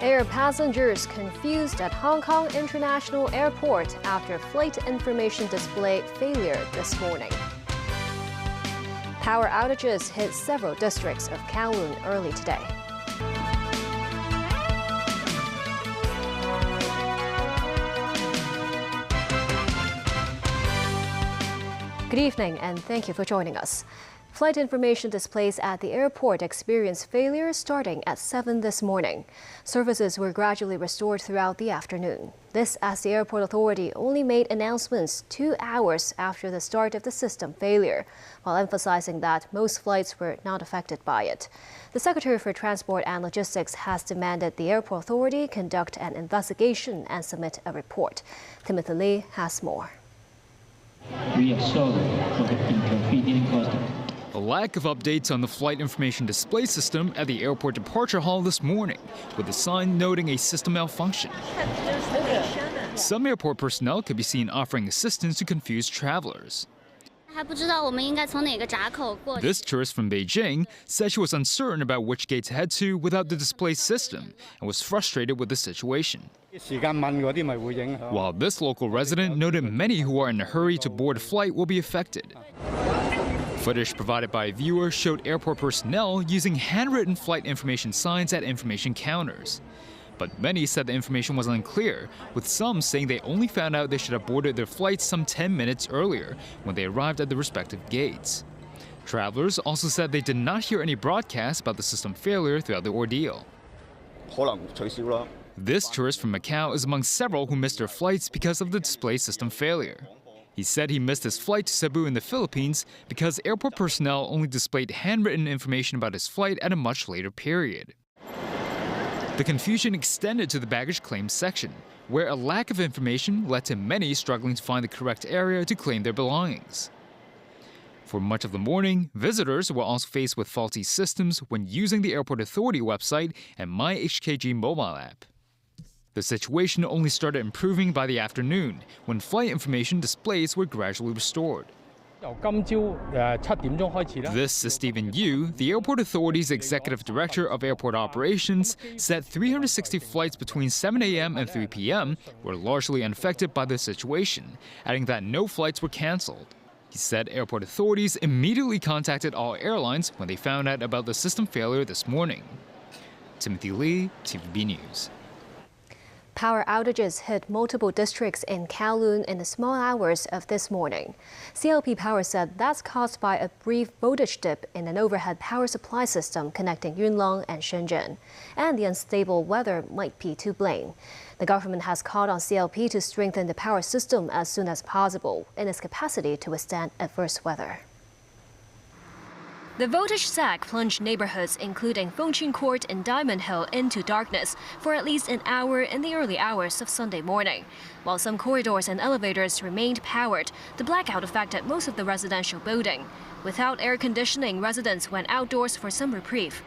Air passengers confused at Hong Kong International Airport after flight information display failure this morning. Power outages hit several districts of Kowloon early today. Good evening and thank you for joining us. Flight information displays at the airport experienced failure starting at 7 this morning. Services were gradually restored throughout the afternoon. This as the airport authority only made announcements 2 hours after the start of the system failure, while emphasizing that most flights were not affected by it. The Secretary for Transport and Logistics has demanded the airport authority conduct an investigation and submit a report. Timothy Lee has more. We are sorry for the inconvenience caused. A lack of updates on the flight information display system at the airport departure hall this morning, with a sign noting a system malfunction. Some airport personnel could be seen offering assistance to confused travelers. This tourist from Beijing said she was uncertain about which gate to head to without the display system and was frustrated with the situation. While this local resident noted many who are in a hurry to board a flight will be affected. Footage provided by a viewer showed airport personnel using handwritten flight information signs at information counters. But many said the information was unclear, with some saying they only found out they should have boarded their flights some 10 minutes earlier when they arrived at the respective gates. Travelers also said they did not hear any broadcasts about the system failure throughout the ordeal. This tourist from Macau is among several who missed their flights because of the display system failure. He said he missed his flight to Cebu in the Philippines because airport personnel only displayed handwritten information about his flight at a much later period. The confusion extended to the baggage claims section, where a lack of information led to many struggling to find the correct area to claim their belongings. For much of the morning, visitors were also faced with faulty systems when using the airport authority website and MyHKG mobile app. The situation only started improving by the afternoon, when flight information displays were gradually restored. This is Stephen Yu, the Airport Authority's Executive Director of Airport Operations, said 360 flights between 7 a.m. and 3 p.m. were largely unaffected by the situation, adding that no flights were cancelled. He said airport authorities immediately contacted all airlines when they found out about the system failure this morning. Timothy Lee, TVB News. Power outages hit multiple districts in Kowloon in the small hours of this morning. CLP Power said that's caused by a brief voltage dip in an overhead power supply system connecting Yuen Long and Shenzhen, and the unstable weather might be to blame. The government has called on CLP to strengthen the power system as soon as possible in its capacity to withstand adverse weather. The voltage sag plunged neighborhoods including Fengqing Court and Diamond Hill into darkness for at least an hour in the early hours of Sunday morning. While some corridors and elevators remained powered, the blackout affected most of the residential building. Without air conditioning, residents went outdoors for some reprieve.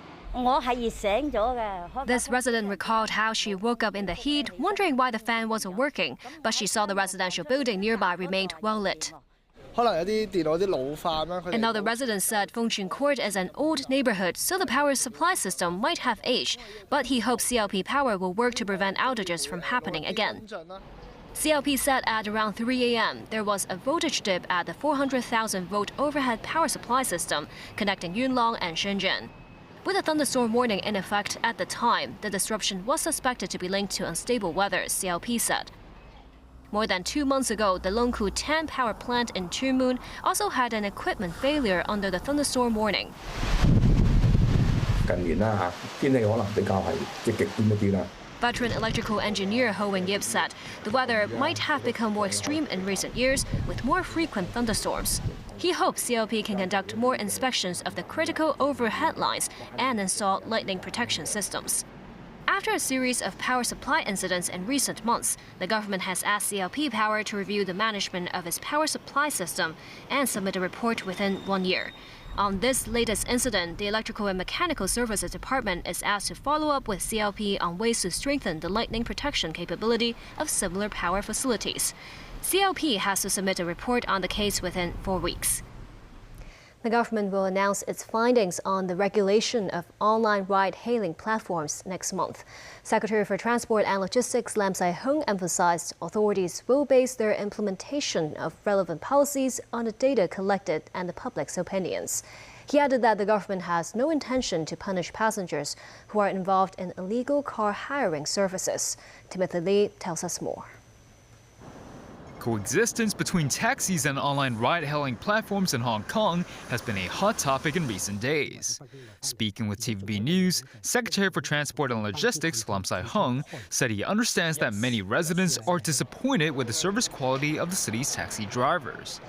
This resident recalled how she woke up in the heat, wondering why the fan wasn't working, but she saw the residential building nearby remained well lit. Another resident said Fengqing Court is an old neighborhood, so the power supply system might have aged, but he hopes CLP Power will work to prevent outages from happening again. CLP said at around 3 a.m. there was a voltage dip at the 400,000-volt overhead power supply system connecting Yuen Long and Shenzhen. With a thunderstorm warning in effect at the time, the disruption was suspected to be linked to unstable weather, CLP said. More than 2 months ago, the Longkou 10 power plant in Chunmun also had an equipment failure under the thunderstorm warning. Veteran electrical engineer Ho Wing-yip said the weather might have become more extreme in recent years with more frequent thunderstorms. He hopes CLP can conduct more inspections of the critical overhead lines and install lightning protection systems. After a series of power supply incidents in recent months, the government has asked CLP Power to review the management of its power supply system and submit a report within 1 year. On this latest incident, the Electrical and Mechanical Services Department is asked to follow up with CLP on ways to strengthen the lightning protection capability of similar power facilities. CLP has to submit a report on the case within 4 weeks. The government will announce its findings on the regulation of online ride-hailing platforms next month. Secretary for Transport and Logistics Lam Sai-hung emphasized authorities will base their implementation of relevant policies on the data collected and the public's opinions. He added that the government has no intention to punish passengers who are involved in illegal car hiring services. Timothy Lee tells us more. Coexistence between taxis and online ride-hailing platforms in Hong Kong has been a hot topic in recent days. Speaking with TVB News, Secretary for Transport and Logistics Lam Sai-hung said he understands that many residents are disappointed with the service quality of the city's taxi drivers.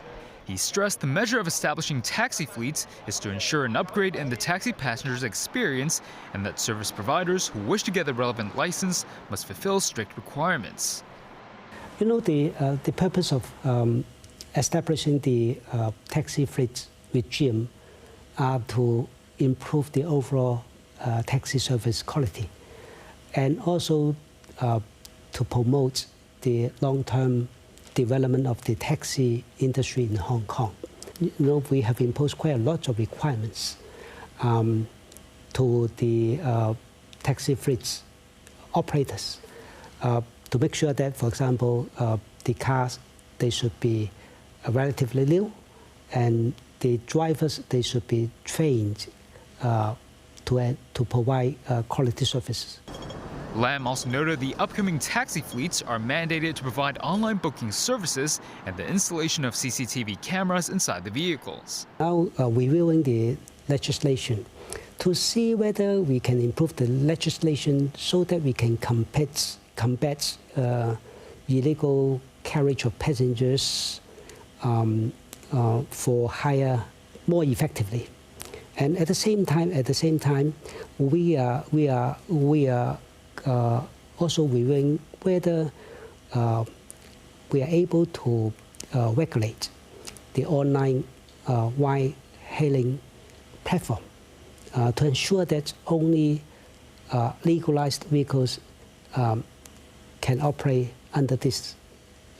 He stressed the measure of establishing taxi fleets is to ensure an upgrade in the taxi passengers' experience and that service providers who wish to get the relevant license must fulfill strict requirements. You know, the purpose of establishing the taxi fleet regime are to improve the overall taxi service quality and also to promote the long-term development of the taxi industry in Hong Kong. You know, we have imposed quite a lot of requirements to the taxi fleet operators. To make sure that, for example, the cars, they should be relatively new, and the drivers, they should be trained to provide quality services. Lam also noted the upcoming taxi fleets are mandated to provide online booking services and the installation of CCTV cameras inside the vehicles. Now reviewing the legislation to see whether we can improve the legislation so that we can combat illegal carriage of passengers for hire more effectively. And at the same time, we are also reviewing whether we are able to regulate the online ride-hailing platform to ensure that only legalized vehicles can operate under this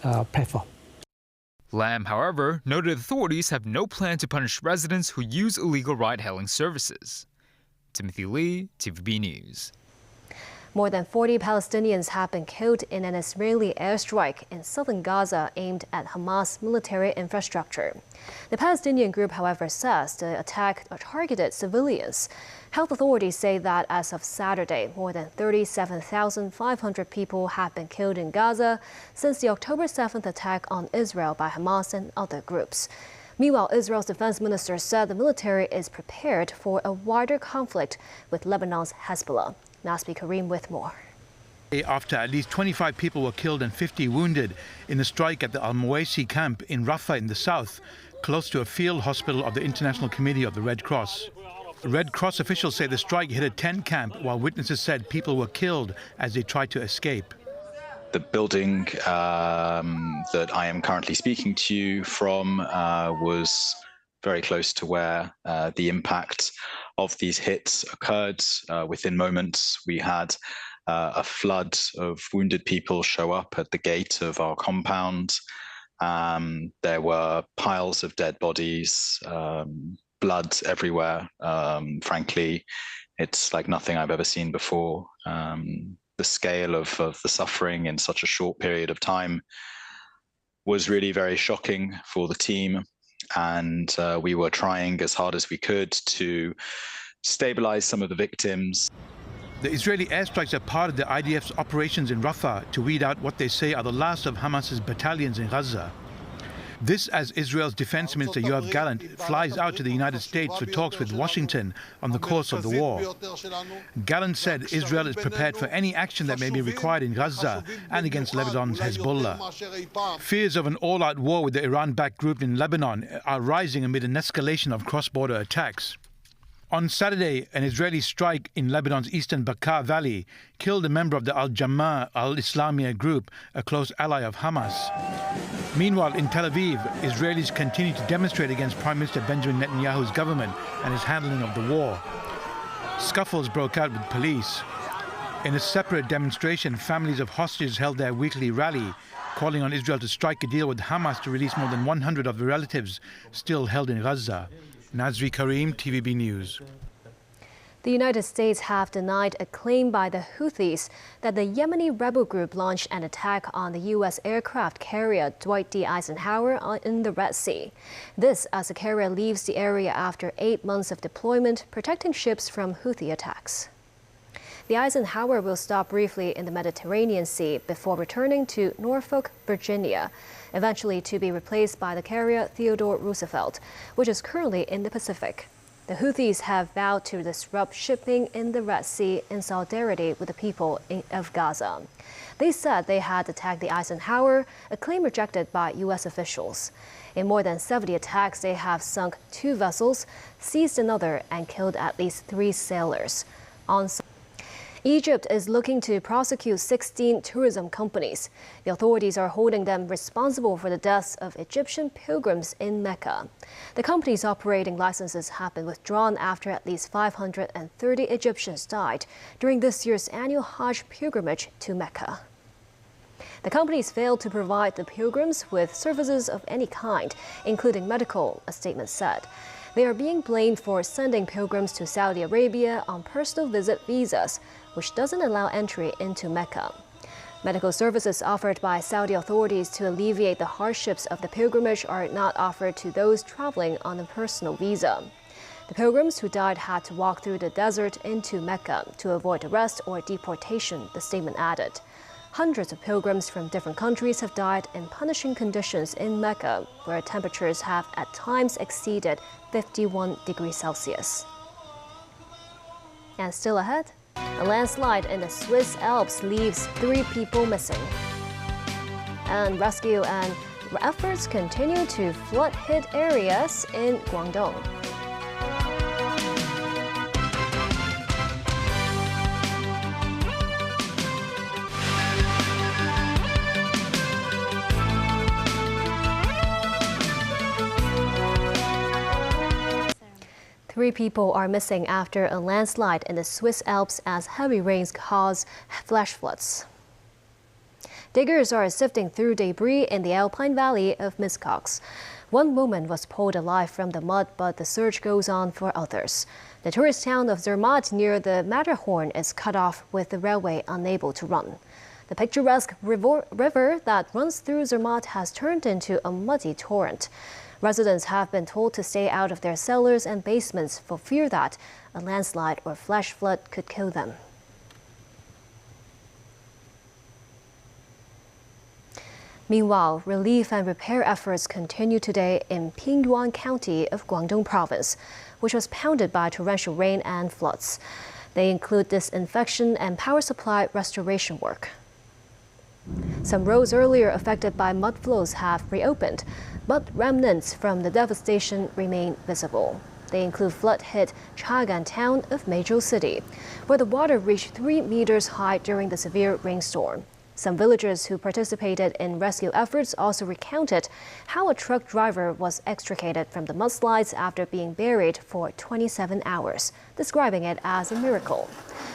platform. Lam, however, noted authorities have no plan to punish residents who use illegal ride-hailing services. Timothy Lee, TVB News. More than 40 Palestinians have been killed in an Israeli airstrike in southern Gaza aimed at Hamas military infrastructure. The Palestinian group, however, says the attack targeted civilians. Health authorities say that as of Saturday, more than 37,500 people have been killed in Gaza since the October 7th attack on Israel by Hamas and other groups. Meanwhile, Israel's defense minister said the military is prepared for a wider conflict with Lebanon's Hezbollah. Nasbi Karim with more. After at least 25 people were killed and 50 wounded in a strike at the Al-Muwaisi camp in Rafah in the south, close to a field hospital of the International Committee of the Red Cross. Red Cross officials say the strike hit a tent camp, while witnesses said people were killed as they tried to escape. The building that I am currently speaking to you from was very close to where the impact of these hits occurred. Within moments, we had a flood of wounded people show up at the gate of our compound. There were piles of dead bodies, blood everywhere. Frankly, it's like nothing I've ever seen before. The scale of the suffering in such a short period of time was really very shocking for the team. And we were trying as hard as we could to stabilize some of the victims. The Israeli airstrikes are part of the IDF's operations in Rafah to weed out what they say are the last of Hamas's battalions in Gaza. This as Israel's Defense Minister Yoav Gallant flies out to the United States for talks with Washington on the course of the war. Gallant said Israel is prepared for any action that may be required in Gaza and against Lebanon's Hezbollah. Fears of an all-out war with the Iran-backed group in Lebanon are rising amid an escalation of cross-border attacks. On Saturday, an Israeli strike in Lebanon's eastern Bekaa Valley killed a member of the Al-Jamaa al-Islamiyah group, a close ally of Hamas. Meanwhile, in Tel Aviv, Israelis continue to demonstrate against Prime Minister Benjamin Netanyahu's government and his handling of the war. Scuffles broke out with police. In a separate demonstration, families of hostages held their weekly rally, calling on Israel to strike a deal with Hamas to release more than 100 of the relatives still held in Gaza. Nazri Karim, TVB News. The United States have denied a claim by the Houthis that the Yemeni rebel group launched an attack on the U.S. aircraft carrier Dwight D. Eisenhower in the Red Sea. This as the carrier leaves the area after 8 months of deployment, protecting ships from Houthi attacks. The Eisenhower will stop briefly in the Mediterranean Sea before returning to Norfolk, Virginia, eventually to be replaced by the carrier Theodore Roosevelt, which is currently in the Pacific. The Houthis have vowed to disrupt shipping in the Red Sea in solidarity with the people of Gaza. They said they had attacked the Eisenhower, a claim rejected by U.S. officials. In more than 70 attacks, they have sunk 2 vessels, seized another, and killed at least 3 sailors. Egypt is looking to prosecute 16 tourism companies. The authorities are holding them responsible for the deaths of Egyptian pilgrims in Mecca. The companies' operating licenses have been withdrawn after at least 530 Egyptians died during this year's annual Hajj pilgrimage to Mecca. The companies failed to provide the pilgrims with services of any kind, including medical, a statement said. They are being blamed for sending pilgrims to Saudi Arabia on personal visit visas, which doesn't allow entry into Mecca. Medical services offered by Saudi authorities to alleviate the hardships of the pilgrimage are not offered to those traveling on a personal visa. The pilgrims who died had to walk through the desert into Mecca to avoid arrest or deportation, the statement added. Hundreds of pilgrims from different countries have died in punishing conditions in Mecca, where temperatures have at times exceeded 51 degrees Celsius. And still ahead, a landslide in the Swiss Alps leaves 3 people missing. And rescue and efforts continue to flood-hit areas in Guangdong. Three people are missing after a landslide in the Swiss Alps as heavy rains cause flash floods. Diggers are sifting through debris in the Alpine Valley of Miscox. One woman was pulled alive from the mud, but the search goes on for others. The tourist town of Zermatt near the Matterhorn is cut off with the railway unable to run. The picturesque river that runs through Zermatt has turned into a muddy torrent. Residents have been told to stay out of their cellars and basements for fear that a landslide or flash flood could kill them. Meanwhile, relief and repair efforts continue today in Pingyuan County of Guangdong Province, which was pounded by torrential rain and floods. They include disinfection and power supply restoration work. Some roads earlier affected by mud flows have reopened, but remnants from the devastation remain visible. They include flood-hit Chagan town of Meizhou City, where the water reached 3 meters high during the severe rainstorm. Some villagers who participated in rescue efforts also recounted how a truck driver was extricated from the mudslides after being buried for 27 hours, describing it as a miracle.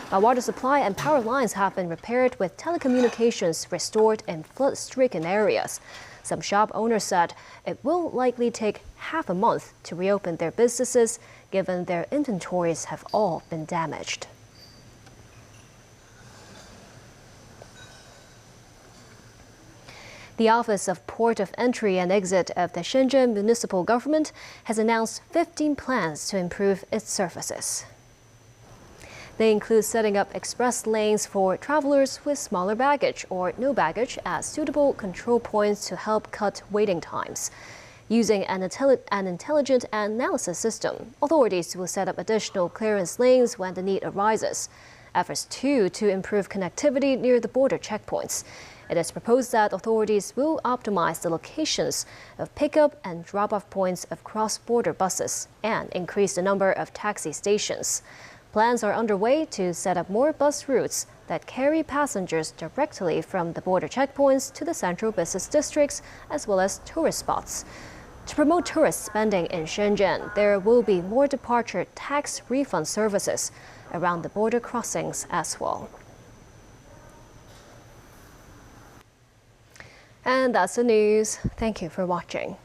While water supply and power lines have been repaired with telecommunications restored in flood-stricken areas, some shop owners said it will likely take half a month to reopen their businesses, given their inventories have all been damaged. The Office of Port of Entry and Exit of the Shenzhen Municipal Government has announced 15 plans to improve its services. They include setting up express lanes for travelers with smaller baggage or no baggage at suitable control points to help cut waiting times. Using an intelligent analysis system, authorities will set up additional clearance lanes when the need arises. Efforts, too, to improve connectivity near the border checkpoints. It is proposed that authorities will optimize the locations of pickup and drop-off points of cross-border buses and increase the number of taxi stations. Plans are underway to set up more bus routes that carry passengers directly from the border checkpoints to the central business districts, as well as tourist spots. To promote tourist spending in Shenzhen, there will be more departure tax refund services around the border crossings as well. And that's the news. Thank you for watching.